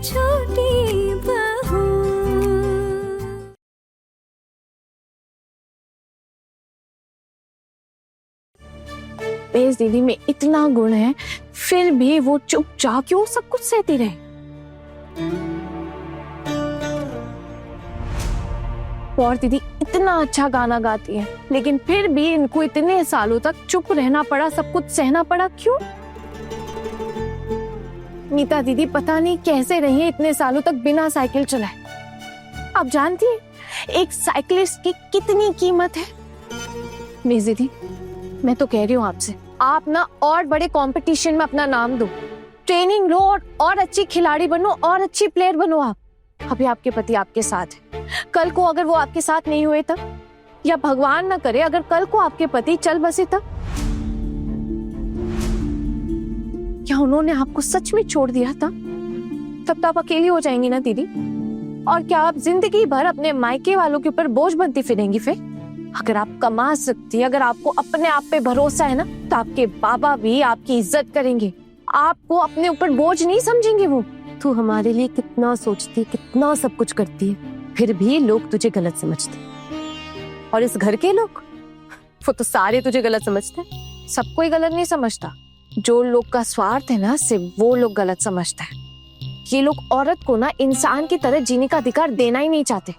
छोटी बहू। बेस दीदी में इतना गुण है, फिर भी वो चुपचाप क्यों सब कुछ सहती रहे। और दीदी इतना अच्छा गाना गाती है, लेकिन फिर भी इनको इतने सालों तक चुप रहना पड़ा, सब कुछ सहना पड़ा, क्यों? नीता दीदी पता नहीं कैसे रही है इतने सालों तक बिना साइकिल चलाए। आप जानती हैं एक साइकिलिस्ट की कितनी कीमत है? बेस दीदी मैं तो कह रही हूँ आपसे, आप ना और बड़े कंपटीशन में अपना नाम दो, ट्रेनिंग लो और अच्छी खिलाड़ी बनो और अच्छी प्लेयर बनो आप। अभी आपके पति आपके साथ है, कल को अगर वो आपके साथ नहीं हुए तब, या भगवान ना करे अगर कल को आपके पति चल बसे तब, क्या उन्होंने आपको सच में छोड़ दिया था? तब तो आप अकेली हो जाएंगी ना दीदी। और क्या आप जिंदगी भर अपने मायके वालों के ऊपर बोझ बनती फिरेंगी फिर? अगर आप कमा सकती, अगर आपको अपने आप पे भरोसा है ना, तो आपके बाबा भी आपकी इज्जत करेंगे, आपको अपने ऊपर बोझ नहीं समझेंगे। वो तू हमारे लिए कितना सोचती, कितना सब कुछ करती है, फिर भी लोग तुझे गलत समझते। और इस घर के लोग, वो तो सारे तुझे गलत समझते हैं। सब कोई गलत नहीं समझता, जो लोग का स्वार्थ है ना, सिर्फ वो लोग गलत समझता है। ये लोग औरत को ना इंसान की तरह जीने का अधिकार देना ही नहीं चाहते,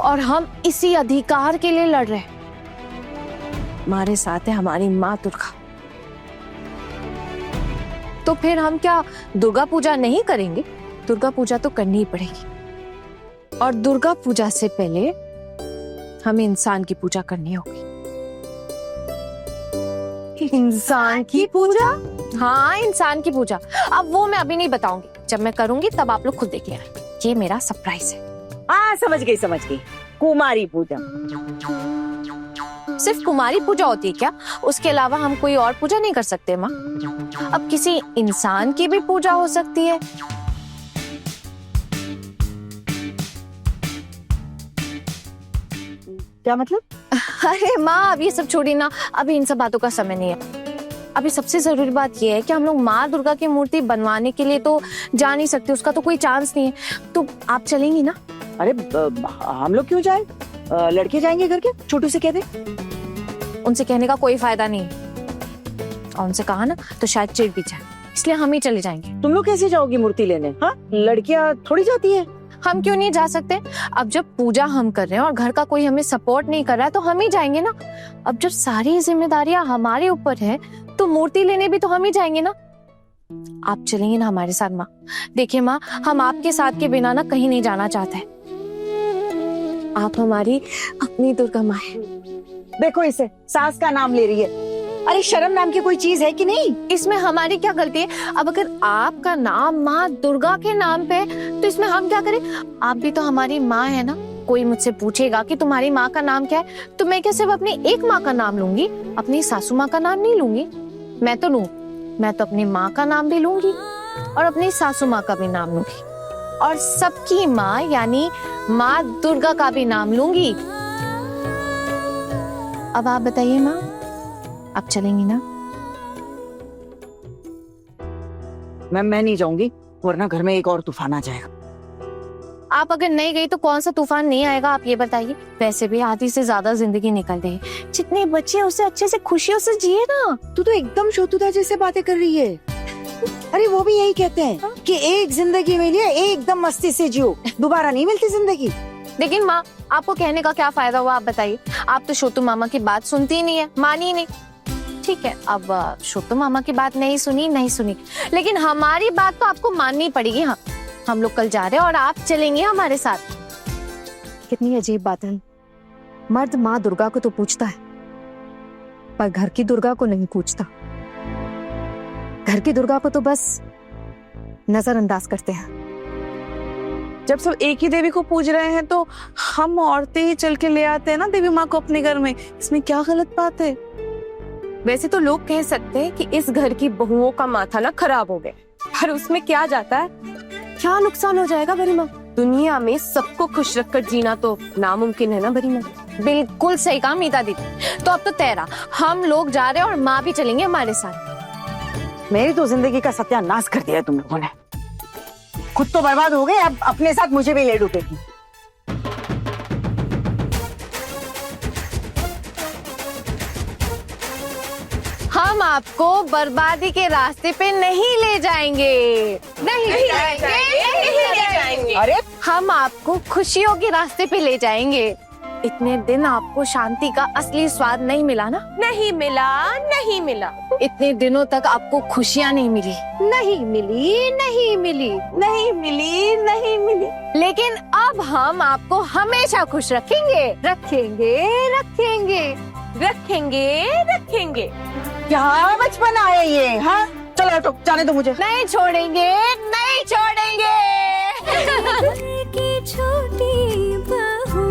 और हम इसी अधिकार के लिए लड़ रहे हैं। हमारे साथ है हमारी माँ दुर्गा। तो फिर हम क्या दुर्गा पूजा नहीं करेंगे? दुर्गा पूजा तो करनी ही पड़ेगी, और दुर्गा पूजा से पहले हमें इंसान की पूजा करनी होगी। इंसान की पूजा? हाँ, इंसान की पूजा। अब वो मैं अभी नहीं बताऊंगी, जब मैं करूंगी तब आप लोग खुद देख लेना। ये मेरा सरप्राइज है। हाँ समझ गई, कुमारी पूजा। सिर्फ कुमारी पूजा होती है क्या? उसके अलावा हम कोई और पूजा नहीं कर सकते माँ? अब किसी इंसान की भी पूजा हो सकती है। क्या मतलब? अरे माँ अब ये सब छोड़ी ना, अभी इन सब बातों का समय नहीं है। अभी सबसे जरूरी बात ये है कि हम लोग माँ दुर्गा की मूर्ति बनवाने के लिए तो जा नहीं सकते, उसका तो कोई चांस नहीं है। तो आप चलेंगी ना? अरे हम लोग क्यों जाए? लड़के जाएंगे घर के, छोटू से कह दे। उनसे कहने का कोई फायदा नहीं, और उनसे कहा ना तो शायद चिढ़ भी जाए, इसलिए हम ही चले जाएंगे। तुम लोग कैसे जाओगी मूर्ति लेने? हाँ, लड़कियां थोड़ी जाती है। हम क्यों नहीं जा सकते? अब जब पूजा हम कर रहे हैं और घर का कोई हमें सपोर्ट नहीं कर रहा है तो हम ही जाएंगे ना। अब जब सारी जिम्मेदारियां हमारे ऊपर है तो मूर्ति लेने भी तो हम ही जाएंगे ना। आप चलेंगे ना हमारे साथ माँ? देखिए माँ, हम आपके साथ के बिना ना कहीं नहीं जाना चाहते। आप हमारी अपनी दुर्गा माँ है। देखो इसे, सास का नाम ले रही है। अरे शर्म नाम की कोई चीज है कि नहीं? इसमें हमारी क्या गलती है? अब अगर आपका नाम माँ दुर्गा के नाम पे है तो इसमें हम क्या करें? आप भी तो हमारी माँ है ना। कोई मुझसे पूछेगा कि तुम्हारी माँ का नाम क्या है, तो मैं क्या सिर्फ अपनी एक माँ का नाम लूंगी, अपनी सासू माँ का नाम नहीं लूंगी? मैं तो अपनी माँ का नाम भी लूंगी और अपनी सासू माँ का भी नाम लूंगी, और सबकी माँ यानी माँ दुर्गा का भी नाम लूंगी। अब आप बताइए माँ, आप चलेंगी ना? मैं नहीं जाऊंगी, वरना घर में एक और तूफान आ जाएगा। आप अगर नहीं गई तो कौन सा तूफान नहीं आएगा, आप ये बताइए। वैसे भी आधी से ज्यादा जिंदगी निकल गई, जितने बच्चे उसे अच्छे से खुशियों से जिए ना। तू तो एकदम शोतुदा जैसे बातें कर रही है। अरे वो भी यही कहते हैं कि एक जिंदगी मिली है, एकदम मस्ती से जियो, दोबारा नहीं मिलती जिंदगी। लेकिन माँ, आपको कहने का क्या फायदा हुआ? आप बताइए। आप तो छोटू मामा की बात सुनती ही नहीं है, मानी ही नहीं। ठीक है, अब छोटू मामा की बात नहीं सुनी, लेकिन हमारी बात तो आपको माननी पड़ेगी। हाँ, हम लोग कल जा रहे हैं और आप चलेंगे हमारे साथ। कितनी अजीब बात है, मर्द माँ दुर्गा को तो पूछता है पर घर की दुर्गा को नहीं पूछता। घर की दुर्गा को तो बस नजरअंदाज करते हैं। जब सब एक ही देवी को पूज रहे हैं तो हम औरतें ही चल के ले आते हैं ना देवी माँ को अपने घर में। इसमें क्या गलत बात है? वैसे तो लोग कह सकते हैं कि इस घर की बहुओं का माथा ना खराब हो गया, पर उसमें क्या जाता है? क्या नुकसान हो जाएगा बड़ी माँ? दुनिया में सबको खुश रखकर जीना तो नामुमकिन है ना बड़ी माँ। बिल्कुल सही कहा मीता दीदी। तो अब तो तेरा, हम लोग जा रहे हैं और माँ भी चलेंगे हमारे साथ। मेरी तो जिंदगी का सत्यानाश कर दिया तुम लोगों ने। खुद तो बर्बाद हो गए, अब अपने साथ मुझे भी ले डूबेगी। हम आपको बर्बादी के रास्ते पे नहीं ले जाएंगे, नहीं जाएंगे। अरे हम आपको खुशियों के रास्ते पे ले जाएंगे। इतने दिन आपको शांति का असली स्वाद नहीं मिला ना? नहीं मिला। इतने दिनों तक आपको खुशियाँ नहीं मिली, नहीं मिली। लेकिन अब हम आपको हमेशा खुश रखेंगे। रखेंगे। क्या बचपन आया ये, हाँ? चलो हटो, जाने दो मुझे। नहीं छोड़ेंगे। की छोटी बहू।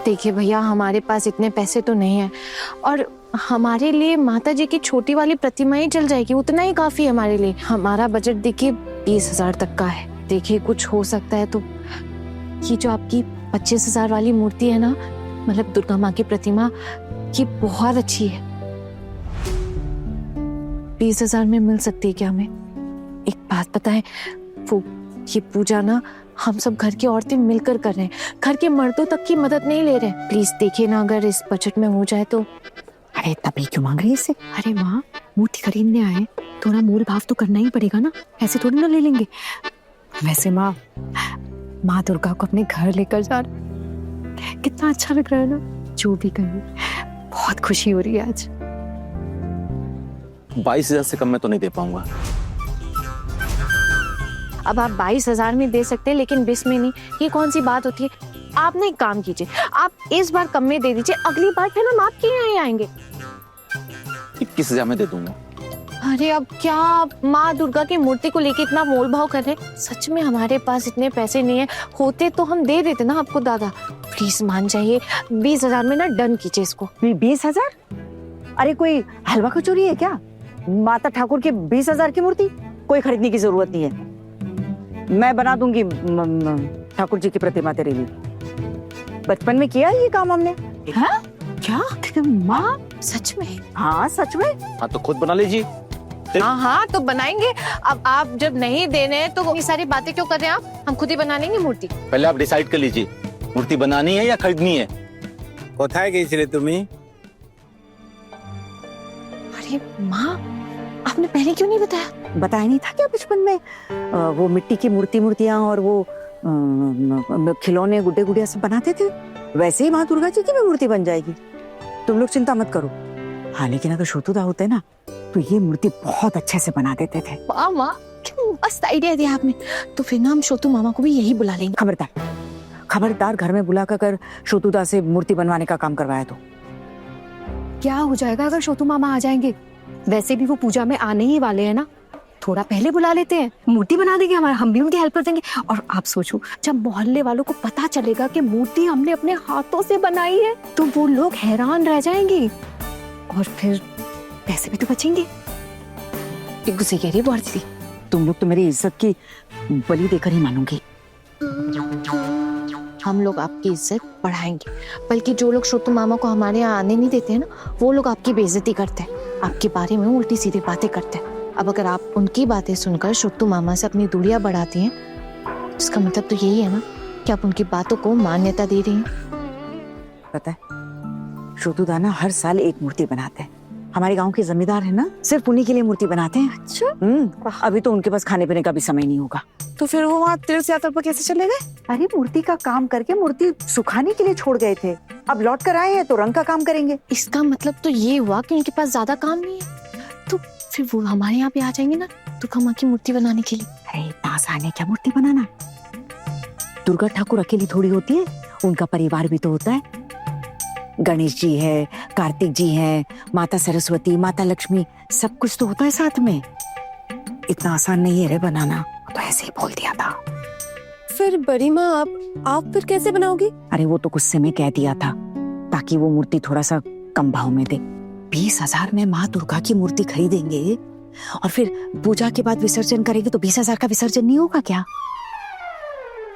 देखिए भैया, हमारे पास इतने पैसे तो नहीं है, और हमारे लिए माता जी की छोटी वाली प्रतिमा ही चल जाएगी, उतना ही काफी है हमारे लिए। हमारा बजट देखिए 20,000 तक का है। देखिए कुछ हो सकता है तो। ये जो आपकी 25,000 वाली मूर्ति है ना, मतलब दुर्गा माँ की प्रतिमा, ये बहुत अच्छी है। 20,000 में मिल सकती है क्या हमें? एक बात पता है, वो ये पूजा ना हम सब घर की औरतें मिलकर कर रहे हैं, घर के मर्दों तक की मदद नहीं ले रहे हैं। प्लीज देखिए ना, अगर इस बजट में हो जाए तो। अरे तभी क्यों मांग रही है इससे? अरे माँ, मूर्ति खरीदने आए, थोड़ा मोल भाव तो करना ही पड़ेगा ना, ऐसे थोड़ी ना ले लेंगे। वैसे माँ दुर्गा को अपने घर लेकर जा रहे, कितना अच्छा लग रहा है ना। जो भी कहें, बहुत खुशी हो रही है आज। 22,000 से कम में तो नहीं दे पाऊंगा। अब आप 22,000 में दे सकते हैं, लेकिन 20 में नहीं। ये कौन सी बात होती है? आप ना एक काम कीजिए, आप इस बार कम में दे दीजिए, अगली बार फिर हम आपके यहाँ ही आएंगे। 21,000 में दे दूंगा। अरे अब क्या आप माँ दुर्गा की मूर्ति को लेके इतना मोल भाव कर रहे हैं? सच में हमारे पास इतने पैसे नहीं है, होते तो हम दे देते ना आपको दादा। प्लीज मान जाइए, 20,000 में ना डन कीजिए इसको। 20,000? अरे कोई हलवा कचौरी है क्या? माता ठाकुर के 20,000 की मूर्ति कोई खरीदने की जरूरत नहीं है। मैं बना दूंगी ठाकुर जी की प्रतिमा तेरे लिए। बचपन में किया ये काम हमने। हाँ? क्या माँ? सच में? हाँ सच में। हाँ तो खुद बना लीजिए। हाँ तो बनाएंगे। अब आप जब नहीं दे रहे हैं तो ये सारी बातें क्यों कर रहे हैं आप? हम खुद ही बना लेंगे मूर्ति। पहले आप डिसाइड कर लीजिए, मूर्ति बनानी है या खरीदनी है। কোথায় গিয়েছিলে তুমি? अरे माँ, आपने पहले क्यों नहीं बताया? बताया नहीं था क्या बचपन में? वो मिट्टी की मूर्तियां और वो खिलौने गुड्डे गुड़िया सब बनाते थे, वैसे ही माँ दुर्गा जी की भी मूर्ति बन जाएगी। तुम लोग चिंता मत करो। हाँ लेकिन अगर शोतुदा होते ना तो ये मूर्ति बहुत अच्छे से बना देते थे। वाह माँ, क्यों मस्त आइडिया दिया आपने। तो फिर ना हम छोटू मामा को भी यही बुला लेंगे। खबरदार घर में बुला कर शोतुदा से मूर्ति बनवाने का काम करवाया तो। क्या हो जाएगा अगर छोटू मामा आ जाएंगे? वैसे भी वो पूजा में आने ही वाले हैं ना, थोड़ा पहले बुला लेते हैं, मूर्ति बना देंगे हमारा, हम भी उनकी हेल्प कर देंगे। और आप सोचो, जब मोहल्ले वालों को पता चलेगा कि मूर्ति हमने अपने हाथों से बनाई है तो वो लोग हैरान रह जाएंगे, और फिर पैसे भी तो बचेंगे। गुस्से कह रही है दीदी। तुम लोग तो मेरी इज्जत की बलि देकर ही मानोगी। हम लोग आपकी इज्जत बढ़ाएंगे, बल्कि जो लोग छोटू मामा को हमारे यहाँ आने नहीं देते हैं ना, वो लोग आपकी बेइज्जती करते हैं, आपके बारे में उल्टी सीधी बातें करते हैं। अब अगर आप उनकी बातें सुनकर छोटू मामा से अपनी दूरियां बढ़ाती हैं, इसका मतलब तो यही है ना कि आप उनकी बातों को मान्यता दे रही हैं। पता है शोतुदा ना हर साल एक मूर्ति बनाते हैं। हमारे गांव के जमींदार है ना, सिर्फ उन्हीं के लिए मूर्ति बनाते हैं। अच्छा। अभी तो उनके पास खाने पीने का भी समय नहीं होगा। तो फिर वो वहाँ तीर्थ यात्रा पर कैसे चले गए? अरे मूर्ति का काम करके मूर्ति सुखाने के लिए छोड़ गए थे, अब लौट कर आए हैं तो रंग का काम करेंगे। इसका मतलब तो ये हुआ कि उनके पास ज्यादा काम नहीं है, तो फिर वो हमारे यहाँ पे आ जाएंगे ना दुर्गा माँ की मूर्ति बनाने के लिए। अरे इतना आसान है क्या मूर्ति बनाना? दुर्गा ठाकुर अकेली थोड़ी होती है, उनका परिवार भी तो होता है। गणेश जी है, कार्तिक जी है, माता सरस्वती, माता लक्ष्मी, सब कुछ तो होता है साथ में। इतना आसान नहीं है रे बनाना, तो ऐसे ही बोल दिया था। फिर बड़ी माँ आप फिर कैसे बनाओगी? अरे वो तो गुस्से में कह दिया था ताकि वो मूर्ति थोड़ा सा कम भाव में दे। 20,000 में माँ दुर्गा की मूर्ति खरीदेंगे और फिर पूजा के बाद विसर्जन करेंगे तो 20,000 का विसर्जन नहीं होगा क्या?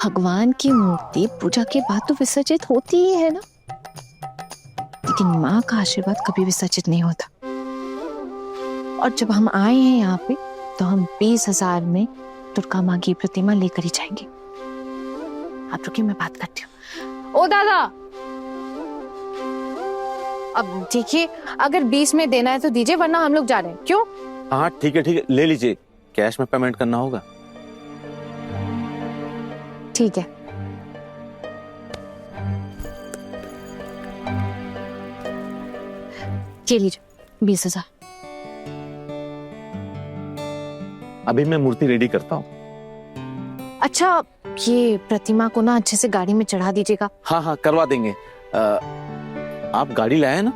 भगवान की मूर्ति पूजा के बाद तो विसर्जित होती ही है ना, लेकिन माँ का आशीर्वाद कभी विसर्जित नहीं होता। और जब हम आए हैं यहाँ पे तो हम 20,000 में दुर्गा माँ की प्रतिमा लेकर ही जाएंगे। आप रुकिए, मैं बात करती हूँ। ओ दादा, अब देखिए, अगर 20 में देना है तो दीजिए, वरना हम लोग जा रहे हैं। क्यों? हाँ ठीक है, ले लीजिए, कैश में पेमेंट करना होगा। ठीक है। ये लीजिए 20,000। अभी मैं मूर्ति रेडी करता हूँ। अच्छा, ये प्रतिमा को ना अच्छे से गाड़ी में चढ़ा दीजिएगा। हाँ करवा देंगे। आप गाड़ी लाए ना?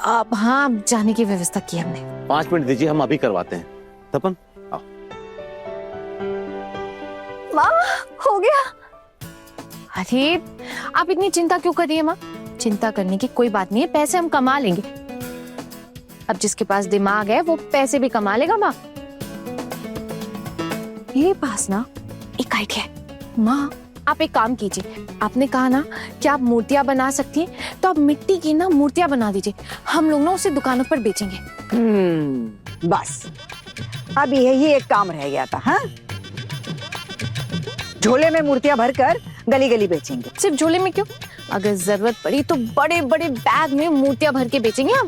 अब हाँ, जाने की व्यवस्था की हमने। 5 मिनट दीजिए, हम अभी करवाते हैं। तपन आओ। माँ, हो गया। अरे आप इतनी चिंता क्यों कर रही है माँ? चिंता करने की कोई बात नहीं है, पैसे हम कमा लेंगे। अब जिसके पास दिमाग है वो पैसे भी कमा लेगा माँ। मेरे पास ना एक आइडिया है। माँ, आप एक काम कीजिए, आपने कहा ना कि आप मूर्तियां बना सकती हैं, तो आप मिट्टी की ना मूर्तियां बना दीजिए। हम लोग ना उसे दुकानों पर बेचेंगे। बस अब यही एक काम रह गया था। हाँ, झोले में मूर्तियां भरकर गली गली बेचेंगे। सिर्फ झोले में क्यों, अगर जरूरत पड़ी तो बड़े बड़े बैग में मूर्तियां भर के बेचेंगे। हम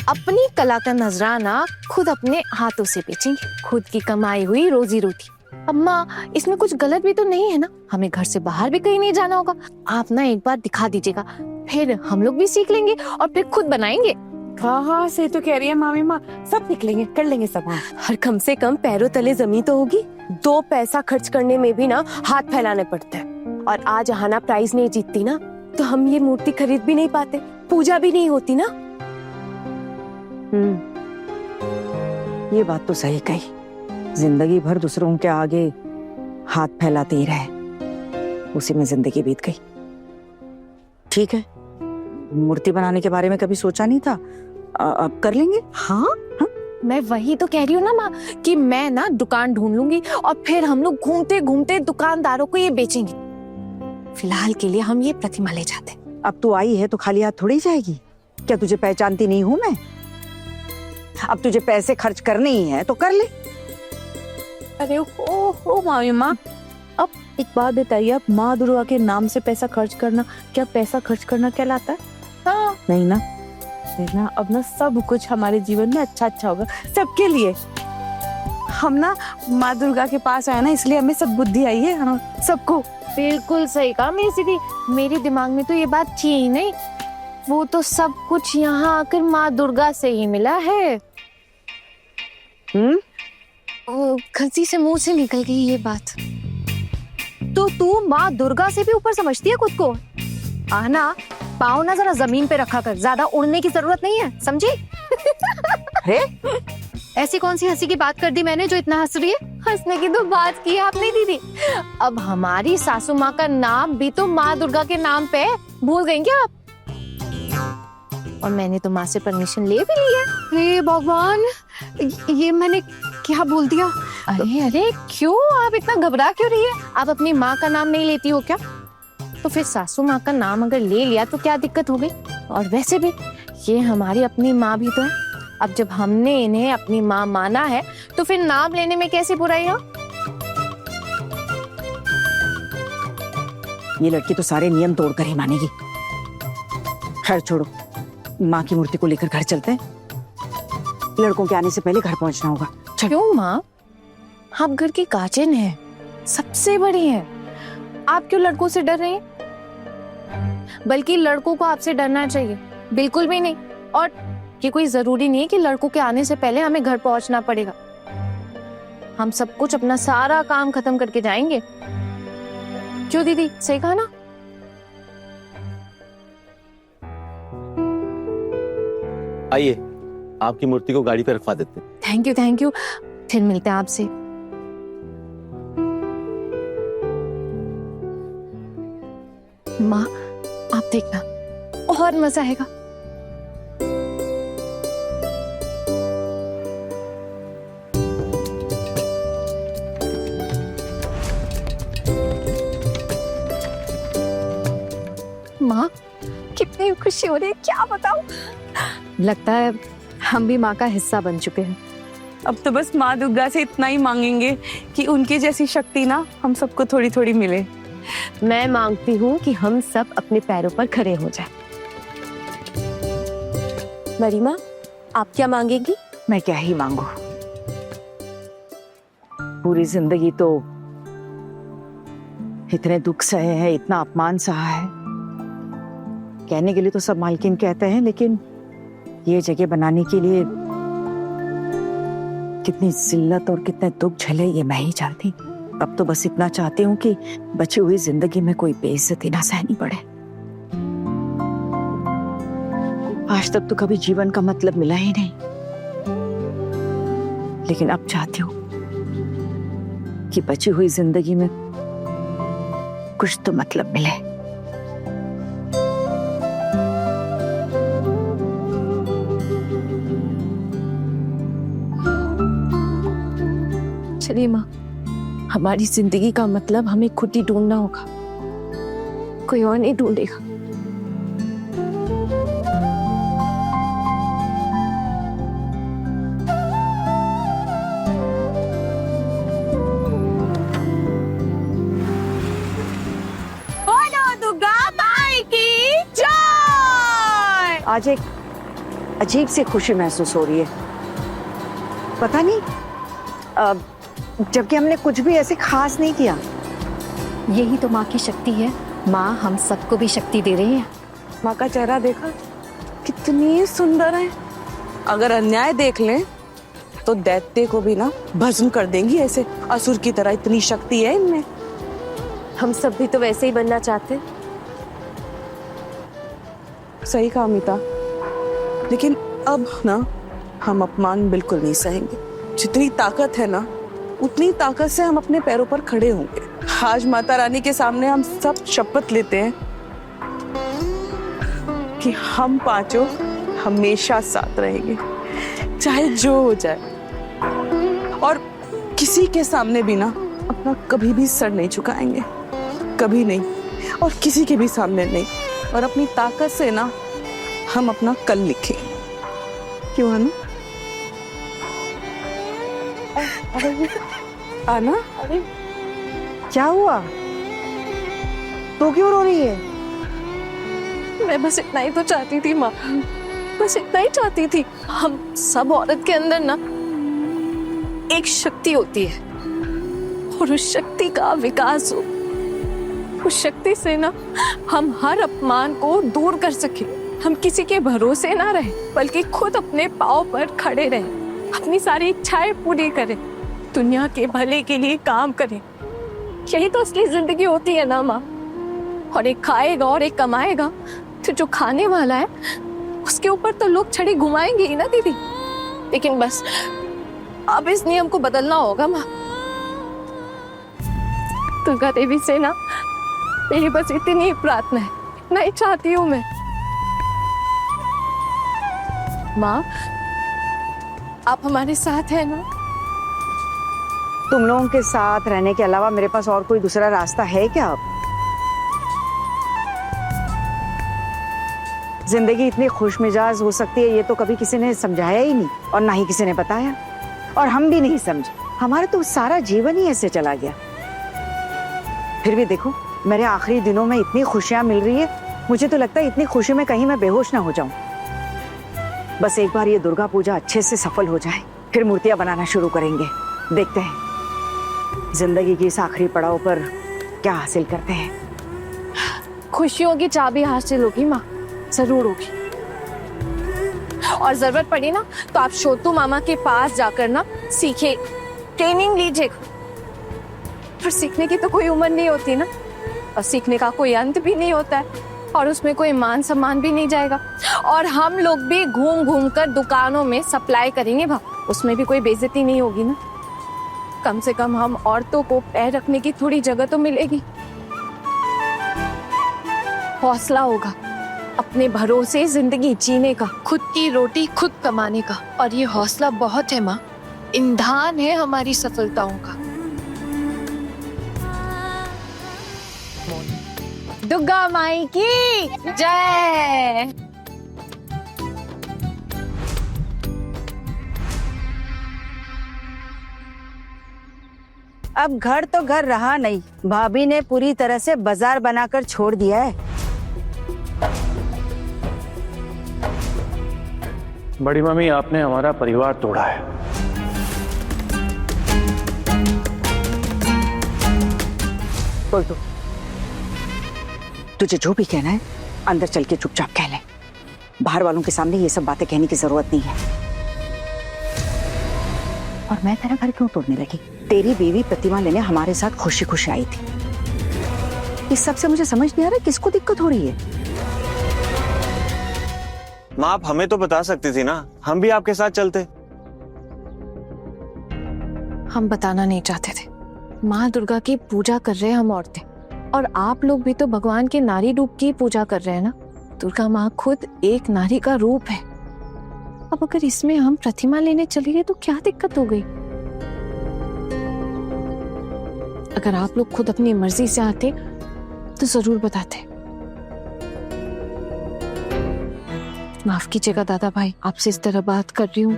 अपनी कला का नजराना खुद अपने हाथों से बेचेंगे, खुद की कमाई हुई रोजी रोटी। अम्मा, इसमें कुछ गलत भी तो नहीं है ना? हमें घर से बाहर भी कहीं नहीं जाना होगा। आप ना एक बार दिखा दीजिएगा, फिर हम लोग भी सीख लेंगे और फिर खुद बनाएंगे। हाँ सही तो कह रही है मामी माँ, सब सीख लेंगे, कर लेंगे सब। हाँ और कम से कम पैरों तले जमीन तो होगी। 2 पैसा खर्च करने में भी ना हाथ फैलाने पड़ते हैं। और आज अहाना प्राइज नहीं जीतती ना, तो हम ये मूर्ति खरीद भी नहीं पाते, पूजा भी नहीं होती ना। ये बात तो सही कही। जिंदगी भर दूसरों के आगे हाथ फैलाते ही रहे, उसी में जिंदगी बीत गई। ठीक है, मूर्ति बनाने के बारे में कभी सोचा नहीं था, अब कर लेंगे। हाँ, मैं वही तो कह रही हूँ ना माँ, कि मैं ना दुकान ढूंढ लूंगी और फिर हम लोग घूमते घूमते दुकानदारों को ये बेचेंगे। फिलहाल के लिए हम ये प्रतिमा ले जाते हैं। अब तू आई है तो खाली हाथ थोड़ी जाएगी। क्या तुझे पहचानती नहीं हूं मैं? अब तुझे पैसे खर्च करने ही है तो कर ले। अरे हो मामी माँ, अब एक बात बताइए, आप माँ दुर्गा के नाम से पैसा खर्च करना, क्या पैसा खर्च करना कहलाता है? हाँ नहीं ना? देखना, अब ना सब कुछ हमारे जीवन में अच्छा होगा, सबके लिए। हम ना माँ दुर्गा के पास आए ना, इसलिए हमें सब बुद्धि आई है। हाँ, सबको। बिल्कुल सही कहा मेरी दीदी, मेरे दिमाग में तो ये बात थी ही नहीं। वो तो सब कुछ यहाँ आकर माँ दुर्गा से ही मिला है। गलती से मुंह से निकल गई ये बात। तो तू माँ दुर्गा से भी ऊपर समझती है खुद को? आना, पाँव ना जरा जमीन पे रखा कर, ज्यादा उड़ने की जरूरत नहीं है, समझी? अरे ऐसी कौन सी हंसी की बात कर दी मैंने जो इतना हंस रही है? हंसने की तो बात की आपने दीदी। अब हमारी सासू माँ का नाम भी तो माँ दुर्गा के नाम पे है, भूल गई क्या आप? और मैंने तो माँ से परमिशन ले भी ली है। हे भगवान, ये मैंने क्या बोल दिया? अरे क्यों, आप इतना घबरा क्यों रही है? आप अपनी माँ का नाम नहीं लेती हो क्या? तो फिर सासू माँ का नाम अगर ले लिया तो क्या दिक्कत हो गई? और वैसे भी ये हमारी अपनी माँ भी तो है। अब जब हमने इन्हें अपनी माँ माना है तो फिर नाम लेने में कैसी बुराई है? ये लड़की तो सारे नियम तोड़कर ही मानेगी। खैर छोड़ो, माँ की मूर्ति को लेकर घर चलते हैं। लड़कों के आने से पहले घर पहुंचना होगा। क्यों माँ, आप घर की काजिन हैं, सबसे बड़ी हैं। आप क्यों लड़कों से डर रहे हैं? बल्कि लड़कों को आपसे डरना चाहिए, बिल्कुल भी नहीं। और ये कोई जरूरी नहीं है कि लड़कों के आने से पहले हमें घर पहुंचना पड़ेगा। हम सब कुछ अपना सारा काम खत्म करके जाएंगे। क्यों दीदी, सही कहा ना? आइए, आपकी मूर्ति को गाड़ी पे रखवा देते हैं। थैंक यू, फिर मिलते हैं आपसे। माँ, आप देखना, और मजा आएगा। माँ, कितनी खुशी हो रही है, क्या बताऊं। लगता है हम भी माँ का हिस्सा बन चुके हैं। अब तो बस माँ दुर्गा से इतना ही मांगेंगे कि उनकी जैसी शक्ति ना हम सबको थोड़ी थोड़ी मिले। मैं मांगती हूँ कि हम सब अपने पैरों पर खड़े हो जाएं। मरीमा, आप क्या मांगेगी? मैं क्या ही मांगू, पूरी जिंदगी तो इतने दुख सहे हैं, इतना अपमान सहा है। कहने के लिए तो सब मालकिन कहते हैं, लेकिन ये जगह बनाने के लिए कितनी जिल्लत और कितने दुख झेले ये मैं ही जानती। अब तो बस इतना चाहती हूँ कि बची हुई जिंदगी में कोई बेइज्जती ना सहनी पड़े। आज तक तो कभी जीवन का मतलब मिला ही नहीं, लेकिन अब चाहती हूँ कि बची हुई जिंदगी में कुछ तो मतलब मिले। चलिए माँ, हमारी जिंदगी का मतलब हमें खुद ही ढूंढना होगा, कोई और नहीं ढूंढेगा। आज एक अजीब सी खुशी महसूस हो रही है, पता नहीं, जबकि हमने कुछ भी ऐसे खास नहीं किया। यही तो माँ की शक्ति है। माँ हम सबको भी शक्ति दे रही है। माँ का चेहरा देखा, कितनी सुंदर है। अगर अन्याय देख लें तो दैत्य को भी ना भस्म कर देंगी, ऐसे असुर की तरह। इतनी शक्ति है इनमें। हम सब भी तो वैसे ही बनना चाहते। सही कहा अमिता, लेकिन अब ना हम अपमान बिल्कुल नहीं सहेंगे। जितनी ताकत है ना, उतनी ताकत से हम अपने पैरों पर खड़े होंगे। आज माता रानी के सामने हम सब शपथ लेते हैं कि हम पांचों हमेशा साथ रहेंगे, चाहे जो हो जाए। और किसी के सामने भी ना अपना कभी भी सर नहीं झुकाएंगे, कभी नहीं, और किसी के भी सामने नहीं। और अपनी ताकत से ना हम अपना कल लिखें। क्यों अनु? आना, अरे क्या हुआ? तो क्यों रो रही है? मैं बस इतना ही तो चाहती थी माँ, बस इतना ही चाहती थी। हम सब औरत के अंदर ना एक शक्ति होती है, और उस शक्ति का विकास हो। उस शक्ति से ना हम हर अपमान को दूर कर सके। हम किसी के भरोसे ना रहे, बल्कि खुद अपने पाँव पर खड़े रहे, अपनी सारी इच्छाएं पूरी करें, दुनिया के भले के लिए काम करें। यही तो असली जिंदगी होती है ना माँ। और एक खाएगा और एक कमाएगा, तो जो खाने वाला है उसके ऊपर तो लोग छड़ी घुमाएंगे ही ना दीदी। लेकिन बस अब इस नियम को बदलना होगा माँ। दुर्गा देवी से ना मेरी बस इतनी ही प्रार्थना है, इतना ही चाहती हूँ मैं। माँ, आप हमारे साथ हैं ना? तुम लोगों के साथ रहने के अलावा मेरे पास और कोई दूसरा रास्ता है क्या? अब जिंदगी इतनी खुशमिजाज हो सकती है, ये तो कभी किसी ने समझाया ही नहीं, और ना ही किसी ने बताया, और हम भी नहीं समझे। हमारा तो सारा जीवन ही ऐसे चला गया। फिर भी देखो, मेरे आखिरी दिनों में इतनी खुशियां मिल रही है, मुझे तो लगता है इतनी खुशी में कहीं मैं बेहोश ना हो जाऊं। बस एक बार ये दुर्गा पूजा अच्छे से सफल हो जाए, फिर मूर्तियां बनाना शुरू करेंगे। देखते हैं जिंदगी की इस आखिरी पड़ाव पर क्या हासिल करते हैं। खुशियों की चाबी हासिल होगी माँ, जरूर होगी। और जरूरत पड़ी ना तो आप छोटू मामा के पास जाकर ना सीखे, ट्रेनिंग लीजिएगा। पर सीखने की तो कोई उम्र नहीं होती ना, और सीखने का कोई अंत भी नहीं होता है, और उसमें कोई मान सम्मान भी नहीं जाएगा। और हम लोग भी घूम घूम कर दुकानों में सप्लाई करेंगे भाव, उसमें भी कोई बेइज्जती नहीं होगी ना। कम से कम हम औरतों को पैर रखने की थोड़ी जगह तो मिलेगी। हौसला होगा अपने भरोसे जिंदगी जीने का, खुद की रोटी खुद कमाने का। और ये हौसला बहुत है माँ, ईंधन है हमारी सफलताओं का। दुर्गा माई की जय। अब घर तो घर रहा नहीं, भाभी ने पूरी तरह से बाजार बनाकर छोड़ दिया है। बड़ी मम्मी, आपने हमारा परिवार तोड़ा है। बोल दो, तुझे जो भी कहना है अंदर चल के चुपचाप कह ले। बाहर वालों के सामने ये सब बातें कहने की जरूरत नहीं है। और मैं तेरा घर क्यों तोड़ने लगी? तेरी बीवी प्रतिमा लेने हमारे साथ खुशी खुशी आई थी। इस सब से मुझे समझ नहीं आ रहा किसको दिक्कत हो रही है। माँ, आप हमें तो बता सकती थी ना, हम भी आपके साथ चलते। हम बताना नहीं चाहते थे। माँ दुर्गा की पूजा कर रहे हैं हम औरतें, और आप लोग भी तो भगवान के नारी रूप की पूजा कर रहे हैं ना। दुर्गा माँ खुद एक नारी का रूप है। अब अगर इसमें हम प्रतिमा लेने चले गए तो क्या दिक्कत हो गई? अगर आप लोग खुद अपनी मर्जी से आते तो जरूर बताते। माफ कीजिएगा दादा भाई, आपसे इस तरह बात कर रही हूँ,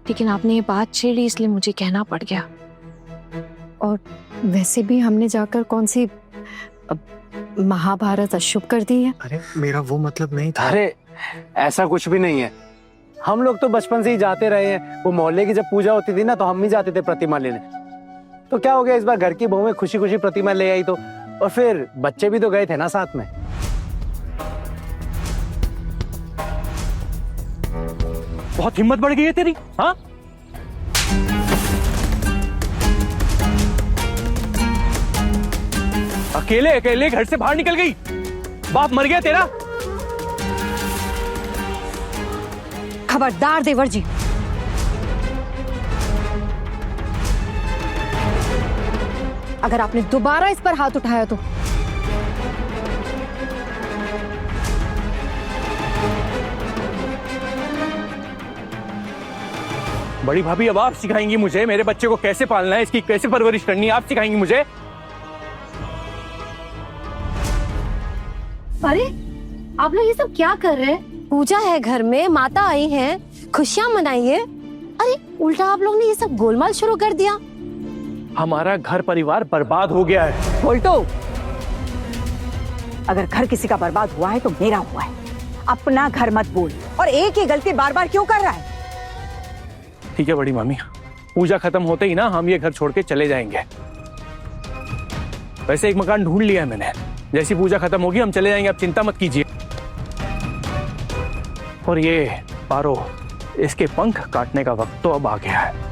लेकिन आपने ये बात छेड़ी इसलिए मुझे कहना पड़ गया। और वैसे भी हमने जाकर कौन सी महाभारत अशुभ कर दी है? अरे मेरा वो मतलब नहीं था। अरे ऐसा कुछ भी नहीं है। हम लोग तो बचपन से ही जाते रहे हैं। वो मोहल्ले की जब पूजा होती थी ना तो हम भी जाते थे प्रतिमा लेने। तो क्या हो गया, इस बार घर की बहुएं खुशी खुशी प्रतिमा ले आई तो, और फिर बच्चे भी तो गए थे ना साथ में। बहुत हिम्मत बढ़ गई है तेरी। हाँ, अकेले अकेले घर से बाहर निकल गई। बाप मर गया तेरा। खबरदार देवर जी, अगर आपने दोबारा इस पर हाथ उठाया तो बड़ी भाभी, अब आप सिखाएंगी मुझे मेरे बच्चे को कैसे पालना है, इसकी कैसे परवरिश करनी है, आप सिखाएंगी मुझे। अरे आप लोग ये सब क्या कर रहे हैं? पूजा है घर में, माता आई हैं, खुशियां मनाइए। अरे उल्टा आप लोग ने ये सब गोलमाल शुरू कर दिया। हमारा घर परिवार बर्बाद हो गया है। बोल्टो, अगर घर किसी का बर्बाद हुआ है तो मेरा हुआ है। अपना घर मत बोल, और एक ही गलती बार बार क्यों कर रहा है? ठीक है बड़ी मम्मी, पूजा खत्म होते ही ना हम ये घर छोड़ के चले जाएंगे। वैसे एक मकान ढूंढ लिया है मैंने, जैसी पूजा खत्म होगी हम चले जाएंगे, आप चिंता मत कीजिए। और ये पारो, इसके पंख काटने का वक्त तो अब आ गया है।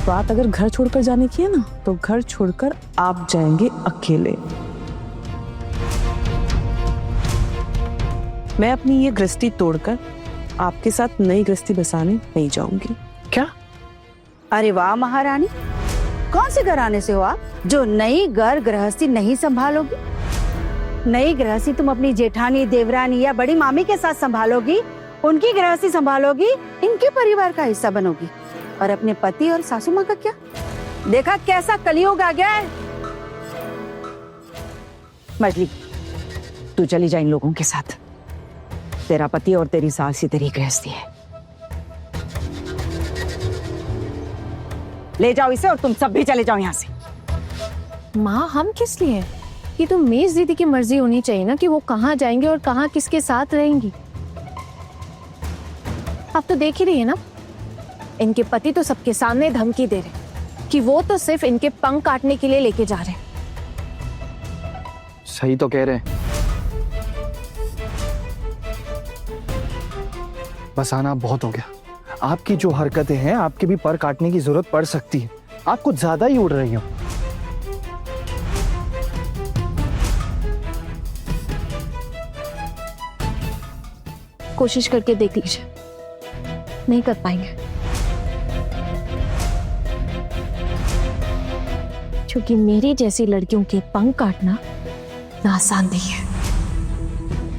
बात अगर घर छोड़कर जाने की है ना, तो घर छोड़कर आप जाएंगे अकेले। मैं अपनी ये गृहस्थी तोड़कर आपके साथ नई गृहस्थी बसाने नहीं जाऊंगी। क्या? अरे वाह महारानी, कौन से घराने से हो आप जो नई घर गृहस्थी नहीं संभालोगी? नई गृहस्थी तुम अपनी जेठानी, देवरानी या बड़ी मामी के साथ संभालोगी, उनकी गृहस्थी संभालोगी, इनके परिवार का हिस्सा बनोगी। और अपने पति और सासू माँ का क्या? देखा कैसा कलयुग आ गया है। मजली, तू चली जा इन लोगों के साथ। तेरा पति और तेरी सास ही तेरी गृहस्थी है। ले जाओ इसे, और तुम सब भी चले जाओ यहाँ से। माँ हम किस लिए हैं? ये तो मेज दीदी की मर्जी होनी चाहिए ना कि वो कहाँ जाएंगे और कहाँ किसके साथ रहेंगी। आप तो देख ही रही है ना, इनके पति तो सबके सामने धमकी दे रहे कि वो तो सिर्फ इनके पंख काटने के लिए लेके जा रहे हैं। सही तो कह रहे हैं। बस आना बहुत हो गया। आपकी जो हरकतें हैं, आपके भी पर काटने की जरूरत पड़ सकती है। आप कुछ ज्यादा ही उड़ रही हो। कोशिश करके देख लीजिए, नहीं कर पाएंगे, क्योंकि मेरी जैसी लड़कियों के पंख काटना आसान नहीं है।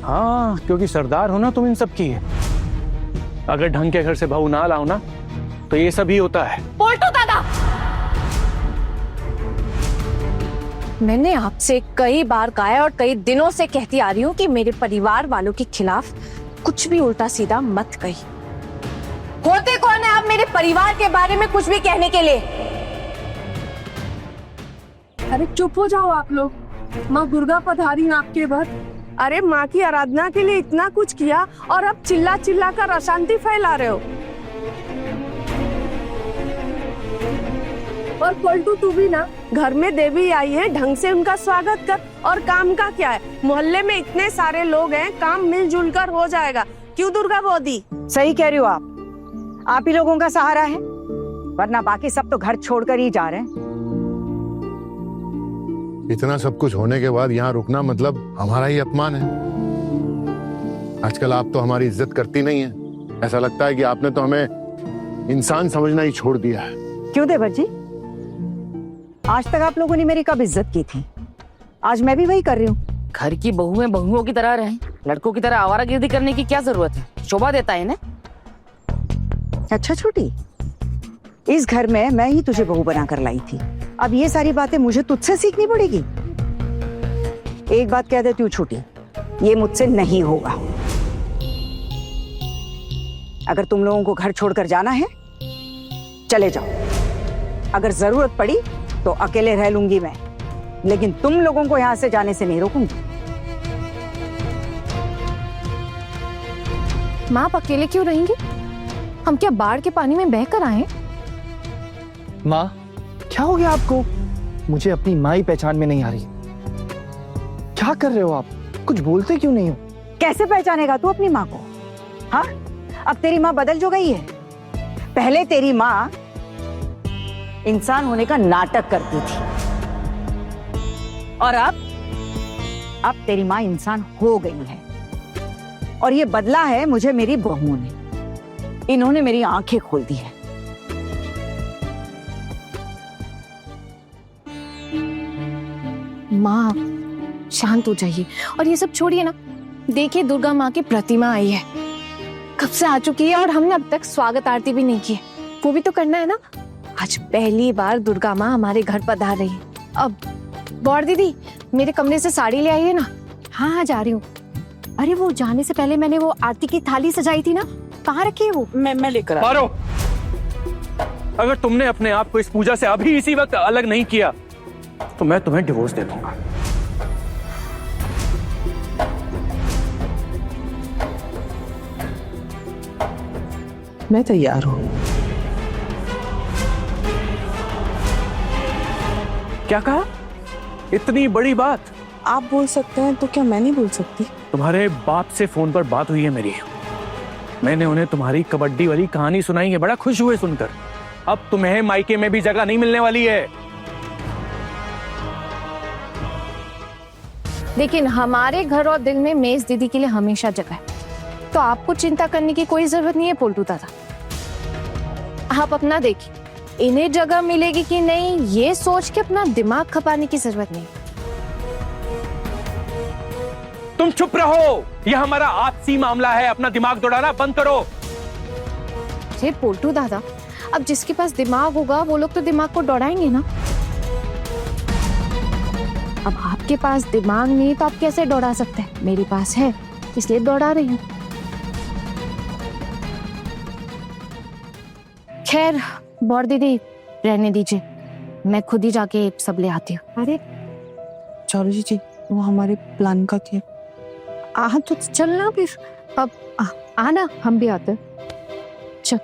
हाँ, क्योंकि सरदार हो ना तुम इन सब की। अगर ढंग के घर से बहू ना लाओ ना तो ये सब ही होता है। बोल्टो दादा, मैंने आपसे कई बार कहा है और कई दिनों से कहती आ रही हूँ कि मेरे परिवार वालों के खिलाफ कुछ भी उल्टा सीधा मत कही। होते कौन है आप मेरे परिवार के बारे में कुछ भी कहने के लिए। अरे चुप हो जाओ आप लोग, माँ दुर्गा पधारी हैं आपके घर। अरे माँ की आराधना के लिए इतना कुछ किया और अब चिल्ला चिल्ला कर अशांति फैला रहे हो। और पलटू तू भी ना, घर में देवी आई है, ढंग से उनका स्वागत कर। और काम का क्या है, मोहल्ले में इतने सारे लोग हैं, काम मिलजुल कर हो जाएगा। क्यों दुर्गा बोदी? सही कह रही हो आप ही लोगों का सहारा है, वरना बाकी सब तो घर छोड़कर ही जा रहे हैं। इतना सब कुछ होने के बाद यहाँ रुकना मतलब हमारा ही अपमान है। आजकल आप तो हमारी इज्जत करती नहीं है, ऐसा लगता है कि आपने तो हमें इंसान समझना ही छोड़ दिया है। क्यों देवर जी, आज तक आप लोगों ने मेरी कब इज्जत की थी? आज मैं भी वही कर रही हूँ। घर की बहुएं बहुओं की तरह रहें, लड़कों की तरह आवारागर्दी करने की क्या जरूरत है? शोभा देता है ना। अच्छा छोटी, इस घर में मैं ही तुझे बहू बनाकर लाई थी, अब ये सारी बातें मुझे तुझसे सीखनी पड़ेगी। एक बात कह देती हूँ छोटी, ये मुझसे नहीं होगा। अगर तुम लोगों को घर छोड़कर जाना है चले जाओ, अगर जरूरत पड़ी तो अकेले रह लूंगी मैं, लेकिन तुम लोगों को यहां से जाने से नहीं रोकूंगी। माँ आप अकेले क्यों रहेंगे? हम क्या बाढ़ के पानी में बहकर आए? माँ क्या हो गया आपको? मुझे अपनी माँ ही पहचान में नहीं आ रही। क्या कर रहे हो आप? कुछ बोलते क्यों नहीं हो? कैसे पहचानेगा तू अपनी माँ को? हाँ, अब तेरी माँ बदल जो गई है। पहले तेरी माँ इंसान होने का नाटक करती थी और अब तेरी माँ इंसान हो गई है। और ये बदला है मुझे मेरी बहुओं ने, इन्होंने मेरी आंखें खोल दी है। माँ शांत हो जाइए और ये सब छोड़िए ना। देखिए दुर्गा माँ की प्रतिमा आई है, कब से आ चुकी है और हमने अब तक स्वागत आरती भी नहीं की है। वो भी तो करना है ना। आज पहली बार दुर्गा माँ हमारे घर पधार रही है। अब बौर दीदी मेरे कमरे से साड़ी ले आइए ना। हाँ हाँ जा रही हूँ। अरे वो जाने से पहले मैंने वो आरती की थाली सजाई थी ना, कहाँ रखी है वो? मैं लेकर मारो, अगर तुमने अपने आप को इस पूजा से अभी इसी वक्त अलग नहीं किया तो मैं तुम्हें डिवोर्स दे दूंगा। मैं तैयार हूँ। क्या कहा? इतनी बड़ी बात? आप बोल सकते हैं तो क्या मैं नहीं बोल सकती? तुम्हारे बाप से फोन पर बात हुई है मेरी, मैंने उन्हें तुम्हारी कबड्डी वाली कहानी सुनाई है, बड़ा खुश हुए सुनकर। अब तुम्हें मायके में भी जगह नहीं मिलने वाली है। लेकिन हमारे घर और दिल में मेज दीदी के लिए हमेशा जगह है, तो आपको चिंता करने की कोई जरूरत नहीं है पोल्टू दादा। आप अपना देखिए, इन्हें जगह मिलेगी कि नहीं ये सोच के अपना दिमाग खपाने की जरूरत नहीं। तुम चुप रहो, यह हमारा आपसी मामला है, अपना दिमाग दौड़ाना बंद करो। अरे पोल्टू दादा, अब जिसके पास दिमाग होगा वो लोग तो दिमाग को दौड़ाएंगे ना। अब आपके पास दिमाग नहीं तो आप कैसे दौड़ा सकते हैं? मेरे पास है इसलिए दौड़ा रही हूँ। खैर बौर दीदी रहने दीजिए, मैं खुद ही जाके सब ले आती हूँ। अरे चलो जी, वो हमारे प्लान का क्या? हाँ तो चलना फिर, अब आना, हम भी आते हैं। चल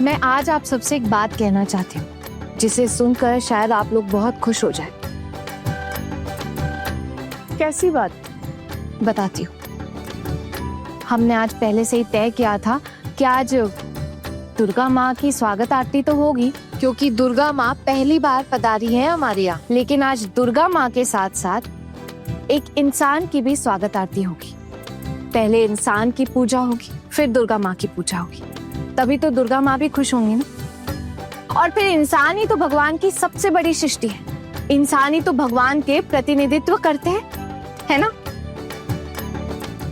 मैं आज आप सबसे एक बात कहना चाहती हूँ, जिसे सुनकर शायद आप लोग बहुत खुश हो जाए। कैसी बात? बताती हूँ। हमने आज पहले से ही तय किया था कि आज दुर्गा माँ की स्वागत आरती तो होगी, क्योंकि दुर्गा माँ पहली बार पधारी है हमारे यहाँ। लेकिन आज दुर्गा माँ के साथ साथ एक इंसान की भी स्वागत आरती होगी। पहले इंसान की पूजा होगी, फिर दुर्गा माँ की पूजा होगी, तभी तो दुर्गा माँ भी खुश होंगी ना। और फिर इंसान ही तो भगवान की सबसे बड़ी सृष्टि है। इंसान ही तो भगवान के प्रतिनिधित्व करते हैं, है ना?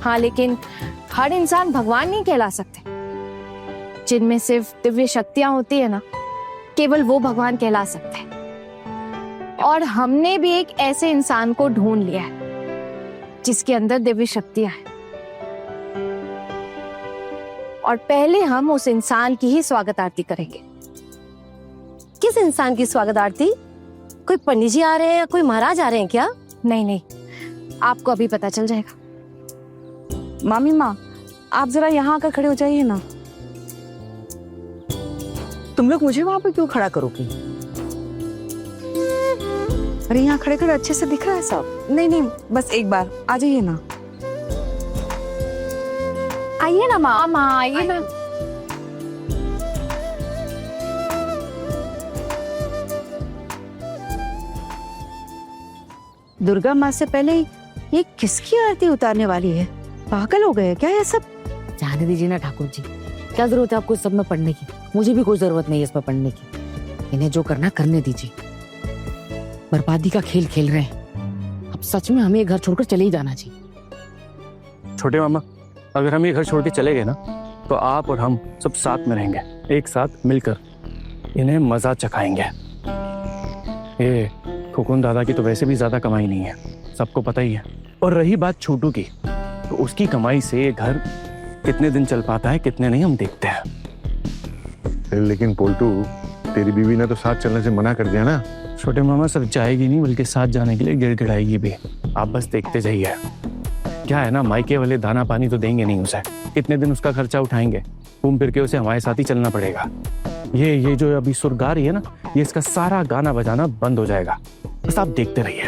हाँ, लेकिन हर इंसान भगवान नहीं कहला सकते। जिनमें सिर्फ दिव्य शक्तियां होती है ना, केवल वो भगवान कहला सकते हैं। और हमने भी एक ऐसे इंसान को ढूंढ लिया है जिसके अंदर दिव्य शक्तियां हैं। और पहले हम उस इंसान की ही स्वागत आरती करेंगे। किस इंसान की स्वागत आरती? कोई पंडित जी आ रहे हैं या कोई महाराज आ रहे हैं क्या? नहीं नहीं, आपको अभी पता चल जाएगा। मामी माँ, आप जरा यहाँ आकर खड़े हो जाइए ना। तुम लोग मुझे वहां पे क्यों खड़ा करोगी? अरे यहाँ खड़े खड़े अच्छे से दिख रहा है सब। नहीं नहीं, बस एक बार आ जाइए ना। आइए ना माँ, माँ आइए ना। दुर्गा माँ से पहले ये किसकी आरती उतारने वाली है? पागल हो गए क्या ये सब? जाने दीजिए ना ठाकुर जी, क्या जरूरत है आपको इस सब में पढ़ने की? मुझे भी कोई जरूरत नहीं है इसमें पढ़ने की। इन्हें जो करना करने दीजिए। बर्बादी का खेल खेल रहे हैं। अब सच में हमें ये घर छोड़कर चले ही जाना चाहिए। छोटे मामा, अगर हम ये घर छोड़ के चले गए ना, तो आप और हम सब साथ में रहेंगे, एक साथ मिलकर इन्हें मजा चखाएंगे। ये खुकुन दादा की तो वैसे भी ज्यादा कमाई नहीं है, सबको पता ही है। और रही बात छोटू की, तो उसकी कमाई से ये घर कितने दिन चल पाता है कितने नहीं, हम देखते हैं। लेकिन पोल्टू, तेरी बीवी ने तो साथ चलने से मना कर दिया ना। छोटे मामा, सिर्फ जाएगी नहीं बल्कि साथ जाने के लिए गिड़गिड़ाएगी भी। आप बस देखते जाइए। क्या है ना, मायके वाले दाना पानी तो देंगे नहीं उसे, कितने दिन उसका खर्चा उठाएंगे। घूम फिर के उसे हमारे साथ ही चलना पड़ेगा। ये जो अभी सुर गा रही है ना, ये इसका सारा गाना बजाना बंद हो जाएगा। बस आप देखते रहिए।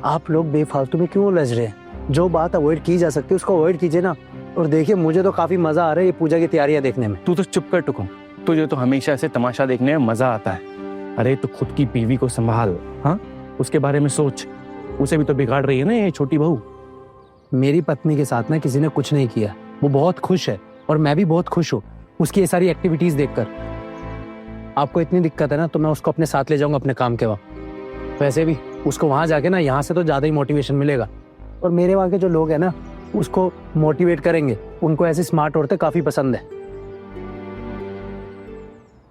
आप लोग बेफालतू में क्यों उलझ रहे हैं? जो बात अवॉइड की जा सकती है उसको अवॉइड कीजिए ना। और देखिए, मुझे तो काफी मजा आ रहा है ये पूजा की तैयारियां देखने में। तू तो चुप कर टुकुम, तुझे तो हमेशा ऐसे तमाशा देखने में मजा आता है। अरे तू खुद की बीवी को संभाल, हाँ, उसके बारे में सोच। उसे भी तो बिगाड़ रही है ना ये छोटी बहू। मेरी पत्नी के साथ ना किसी ने कुछ नहीं किया, वो बहुत खुश है और मैं भी बहुत खुश हूँ उसकी ये सारी एक्टिविटीज देखकर। आपको इतनी दिक्कत है ना, तो मैं उसको अपने साथ ले जाऊंगा अपने काम के वक्त। वैसे भी उसको वहां जाके ना यहाँ से तो ज्यादा ही मोटिवेशन मिलेगा। और मेरे वहाँ के जो लोग हैं ना, उसको मोटिवेट करेंगे। उनको ऐसी स्मार्ट औरतें काफी पसंद है।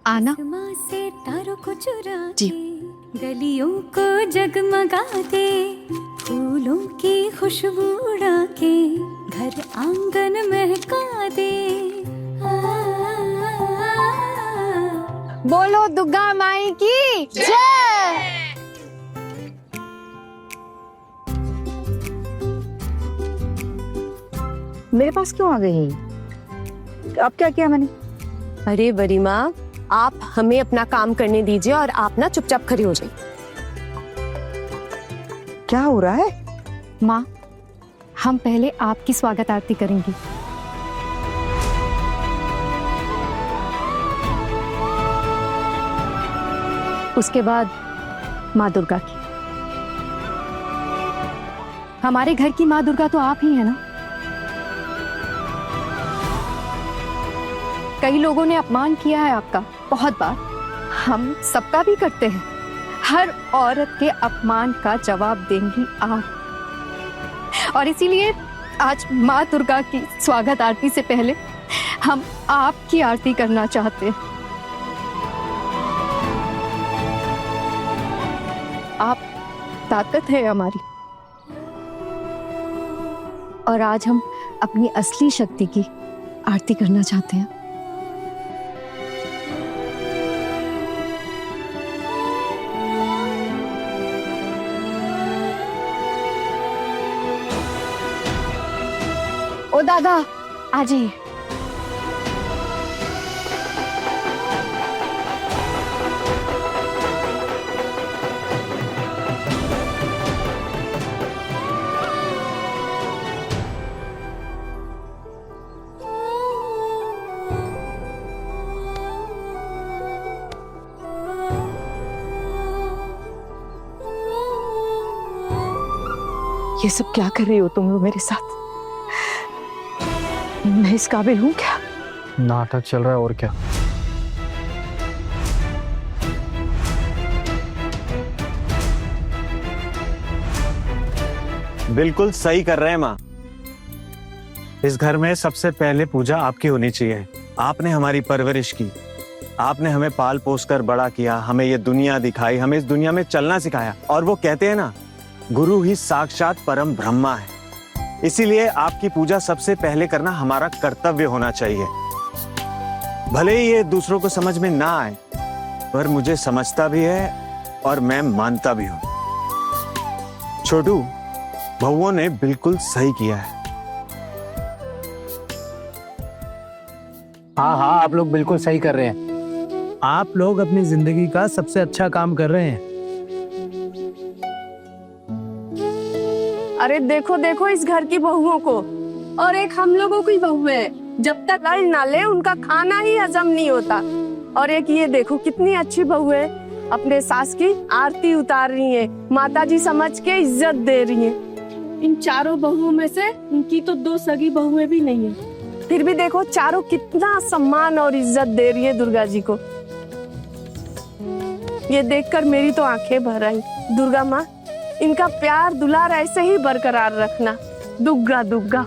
आना से तारों को चुरा जी। गलियों को जगमगाते, फूलों की खुशबू उड़ा के घर आंगन महका दे। बोलो दुर्गा माई की जय। मेरे पास क्यों आ गई? अब क्या किया मैंने? अरे बड़ी माँ, आप हमें अपना काम करने दीजिए और आप ना चुपचाप खड़ी हो जाइए। क्या हो रहा है? माँ, हम पहले आपकी स्वागत आरती करेंगे। उसके बाद माँ दुर्गा की। हमारे घर की माँ दुर्गा तो आप ही है ना। कई लोगों ने अपमान किया है आपका बहुत बार, हम सबका भी करते हैं। हर औरत के अपमान का जवाब देंगी आप। और इसीलिए आज माँ दुर्गा की स्वागत आरती से पहले हम आपकी आरती करना चाहते हैं। आप ताकत है हमारी, और आज हम अपनी असली शक्ति की आरती करना चाहते हैं। ओ दादा, आ जाइए। ये सब क्या कर रही हो तुम लोग मेरे साथ? मैं इस काबिल हूँ क्या? नाटक चल रहा है और क्या। बिल्कुल सही कर रहे हैं माँ। इस घर में सबसे पहले पूजा आपकी होनी चाहिए। आपने हमारी परवरिश की, आपने हमें पाल पोस कर बड़ा किया, हमें ये दुनिया दिखाई, हमें इस दुनिया में चलना सिखाया। और वो कहते हैं ना, गुरु ही साक्षात परम ब्रह्मा है। इसीलिए आपकी पूजा सबसे पहले करना हमारा कर्तव्य होना चाहिए। भले ही ये दूसरों को समझ में ना आए, पर मुझे समझता भी है और मैं मानता भी हूं। छोटू, बहुओं ने बिल्कुल सही किया है। हाँ हाँ, आप लोग बिल्कुल सही कर रहे हैं। आप लोग अपनी जिंदगी का सबसे अच्छा काम कर रहे हैं। अरे देखो देखो इस घर की बहुओं को, और एक हम लोगों की बहू है, जब तक अल ना ले उनका खाना ही हजम नहीं होता। और एक ये देखो कितनी अच्छी बहू है, अपने सास की आरती उतार रही है, माता जी समझ के इज्जत दे रही है। इन चारों बहुओं में से उनकी तो 2 सगी बहुएं भी नहीं है, फिर भी देखो चारों कितना सम्मान और इज्जत दे रही है दुर्गा जी को। ये देखकर मेरी तो आंखें भर आई। दुर्गा माँ, इनका प्यार दुलार ऐसे ही बरकरार रखना। दुग्गा दुग्गा।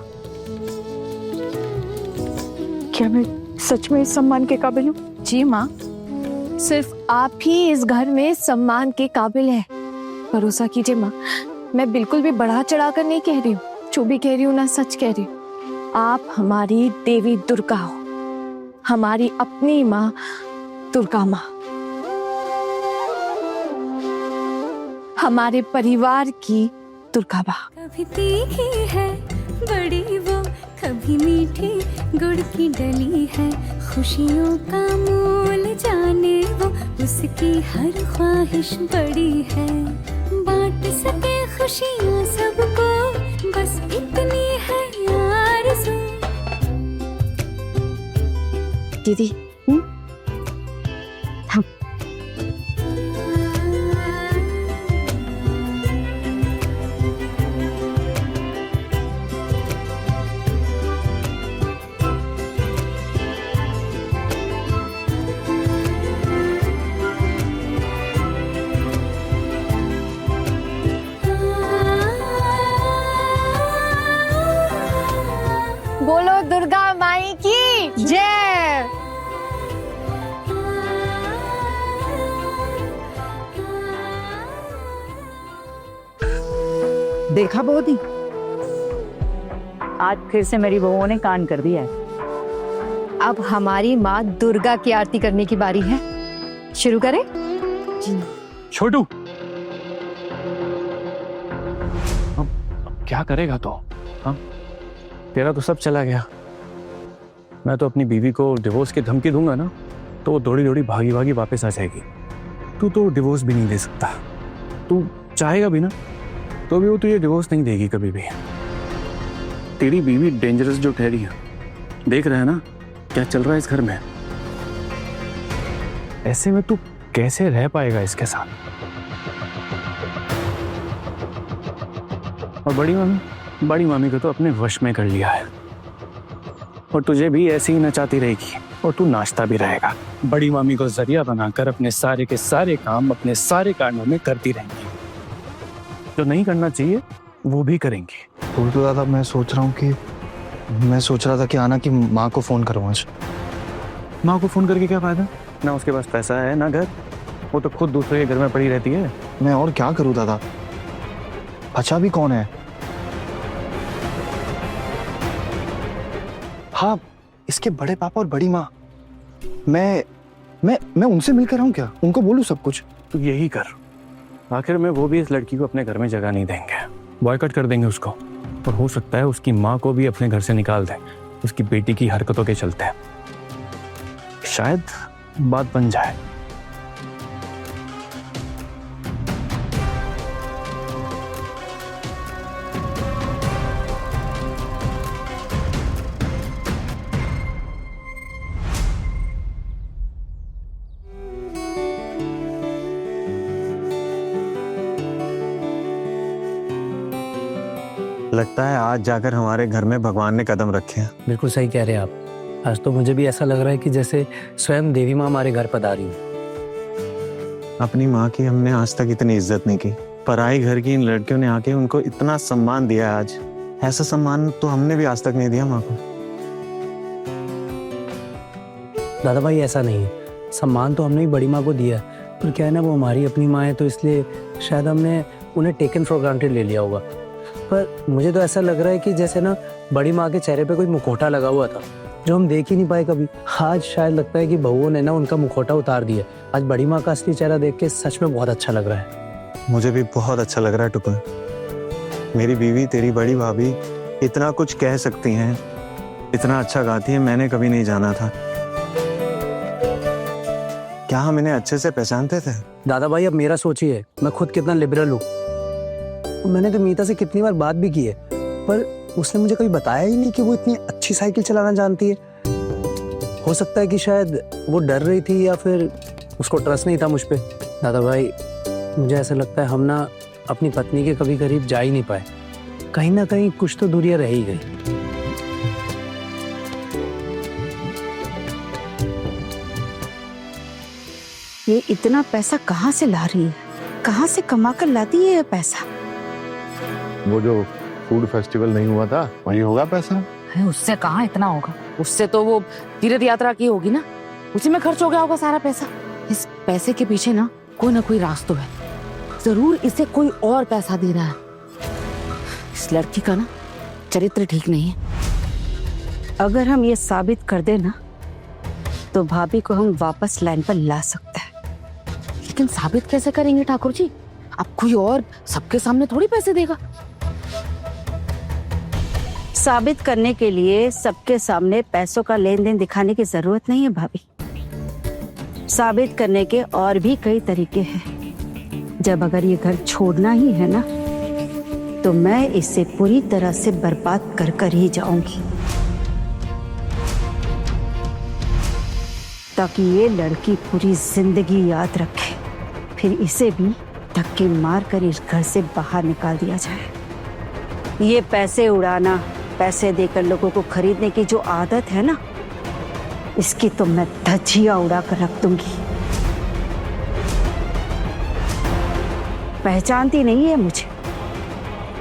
क्या मैं सच में इस सम्मान के काबिल हूँ? जी माँ, सिर्फ आप ही इस घर में सम्मान के काबिल हैं। भरोसा कीजिए माँ, मैं बिल्कुल भी बढ़ा चढ़ा कर नहीं कह रही हूँ। जो भी कह रही हूँ ना, सच कह रही हूँ। आप हमारी देवी दुर्गा हो, हमारी अपनी माँ दुर्गा माँ, हमारे परिवार की दुर्गा माँ। कभी तीखी है बड़ी वो, कभी मीठी गुड़ की डली है। खुशियों का मोल जाने वो, उसकी हर ख्वाहिश बड़ी है। बांट सके खुशियाँ सबको, बस इतनी है आरज़ू। दीदी, बोलो दुर्गा माई की जय। देखा बहुती, आज फिर से मेरी बहुओं ने कान कर दिया है। अब हमारी माँ दुर्गा की आरती करने की बारी है। शुरू करें? छोटू, अब क्या करेगा तो? हाँ, तेरा तो सब चला गया। मैं तो अपनी बीवी को डिवोर्स की धमकी दूंगा ना, तो वो दौड़ी दौड़ी भागी भागी वापस आ जाएगी। तू तो डिवोर्स भी नहीं दे सकता। तू चाहेगा भी ना, तो भी वो तुझे डिवोर्स नहीं देगी कभी भी। तेरी बीवी डेंजरस जो ठहरी है, देख रहा है ना क्या चल रहा है इस घर में। ऐसे में तू कैसे रह पाएगा इसके साथ? और बड़ी मामी को तो अपने वश में कर लिया है, और तुझे भी ऐसे ही नचाती रहेगी और तू नाचता भी रहेगा। बड़ी मामी को जरिया बनाकर अपने सारे के सारे काम अपने सारे कारणों में करती रहेंगी। जो नहीं करना चाहिए वो भी करेंगी। तो दादा, मैं सोच रहा था कि आना की माँ को फोन करूँ आज। माँ को फोन करके क्या फायदा? ना उसके पास पैसा है ना घर, वो तो खुद दूसरे के घर में पड़ी रहती है। मैं और क्या करूँ दादा? अच्छा भी कौन है? हाँ, इसके बड़े पापा और बड़ी माँ। मैं उनसे मिलकर आऊँ क्या? उनको बोलूँ सब कुछ? तो यही कर। आखिर में वो भी इस लड़की को अपने घर में जगह नहीं देंगे, बॉयकॉट कर देंगे उसको। और हो सकता है उसकी माँ को भी अपने घर से निकाल दें, उसकी बेटी की हरकतों के चलते। शायद बात बन जाए। लगता है आज जाकर हमारे घर में भगवान ने कदम रखे हैं। बिल्कुल सही कह रहे हैं आप। आज तो मुझे भी ऐसा लग रहा है कि जैसे स्वयं देवी माँ हमारे घर पधारी है। अपनी माँ की हमने आज तक इतनी इज्जत नहीं की, पराई घर की इन लड़कियों ने आके उनको इतना सम्मान दिया है आज। ऐसा सम्मान तो हमने भी आज तक नहीं दिया माँ को। दादा भाई ऐसा नहीं है, सम्मान तो हमने भी बड़ी माँ को दिया है, पर क्या है ना वो हमारी अपनी माँ है तो इसलिए शायद हमने उन्हें टेकन फॉर ग्रांटेड ले लिया होगा। पर मुझे तो ऐसा लग रहा है कि जैसे ना बड़ी माँ के चेहरे पे कोई मुखौटा लगा हुआ था जो हम देख ही नहीं पाए कभी। आज शायद लगता है कि बहुओं ने ना उनका मुखौटा उतार दिया। आज बड़ी माँ का असली चेहरा देख के सच में बहुत अच्छा लग रहा है। मुझे भी बहुत अच्छा लग रहा है टुकुर। मेरी बीवी तेरी बड़ी भाभी इतना कुछ कह सकती हैं, इतना अच्छा गाती है, मैंने कभी नहीं जाना था। क्या हम इन्हें अच्छे से पहचानते थे? दादा भाई अब मेरा सोचिए, मैं खुद कितना लिबरल हूँ। मैंने तो मीता से कितनी बार बात भी की है, पर उसने मुझे कभी बताया ही नहीं कि वो इतनी अच्छी साइकिल चलाना जानती है। हो सकता है कि शायद वो डर रही थी या फिर उसको ट्रस्ट नहीं था मुझ पे। दादा भाई मुझे ऐसा लगता है हम ना अपनी पत्नी के कभी करीब जा ही नहीं पाए। कहीं ना कहीं कुछ तो दूरियां रह ही गई। ये इतना पैसा कहाँ से ला रही है? कहाँ से कमा कर लाती है ये पैसा? वो जो फूड फेस्टिवल नहीं हुआ था वहीं होगा पैसा। है, उससे कहाँ इतना होगा? उससे तो वो तीर्थ यात्रा की होगी ना, उसी में खर्च हो गया होगा सारा पैसा। इस पैसे के पीछे ना कोई राज तो है, जरूर इसे कोई और पैसा दे रहा है। इस लड़की का ना चरित्र ठीक नहीं है। अगर हम ये साबित कर दे ना तो भाभी को हम वापस लाइन पर ला सकते हैं। लेकिन साबित कैसे करेंगे ठाकुर जी? अब कोई और सबके सामने थोड़ी पैसे देगा। साबित करने के लिए सबके सामने पैसों का लेन देन दिखाने की जरूरत नहीं है भाभी। साबित करने के और भी कई तरीके हैं। जब अगर ये घर छोड़ना ही है ना तो मैं इसे पूरी तरह से बर्बाद कर कर ही जाऊंगी, ताकि ये लड़की पूरी जिंदगी याद रखे। फिर इसे भी धक्के मार कर इस घर से बाहर निकाल दिया जाए। ये पैसे उड़ाना, पैसे देकर लोगों को खरीदने की जो आदत है ना, इसकी तो मैं धज्जियां उड़ा कर रख दूंगी। पहचानती नहीं है मुझे,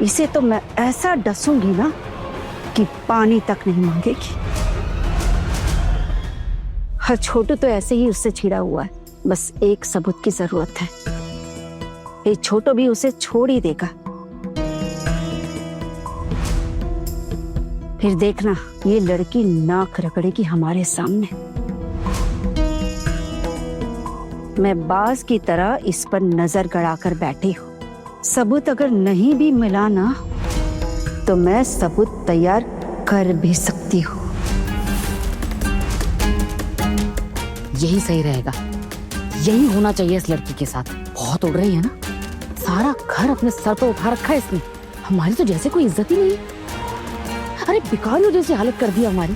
इसे तो मैं ऐसा डसूंगी ना कि पानी तक नहीं मांगेगी। हर छोटू तो ऐसे ही उससे छिड़ा हुआ है, बस एक सबूत की जरूरत है। ये छोटू भी उसे छोड़ ही देगा। फिर देखना ये लड़की नाक रगड़ेगी हमारे सामने। मैं बाज की तरह इस पर नजर गड़ाकर बैठी हूँ। सबूत अगर नहीं भी मिला ना तो मैं सबूत तैयार कर भी सकती हूँ। यही सही रहेगा, यही होना चाहिए इस लड़की के साथ। बहुत उड़ रही है ना, सारा घर अपने सर पर उठा रखा है इसने। हमारी तो जैसे कोई इज्जत ही नहीं है। अरे बिकानो जैसी हालत कर दी हमारी।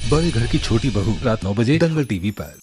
बड़े घर की छोटी बहू रात 9 बजे दंगल टीवी पर।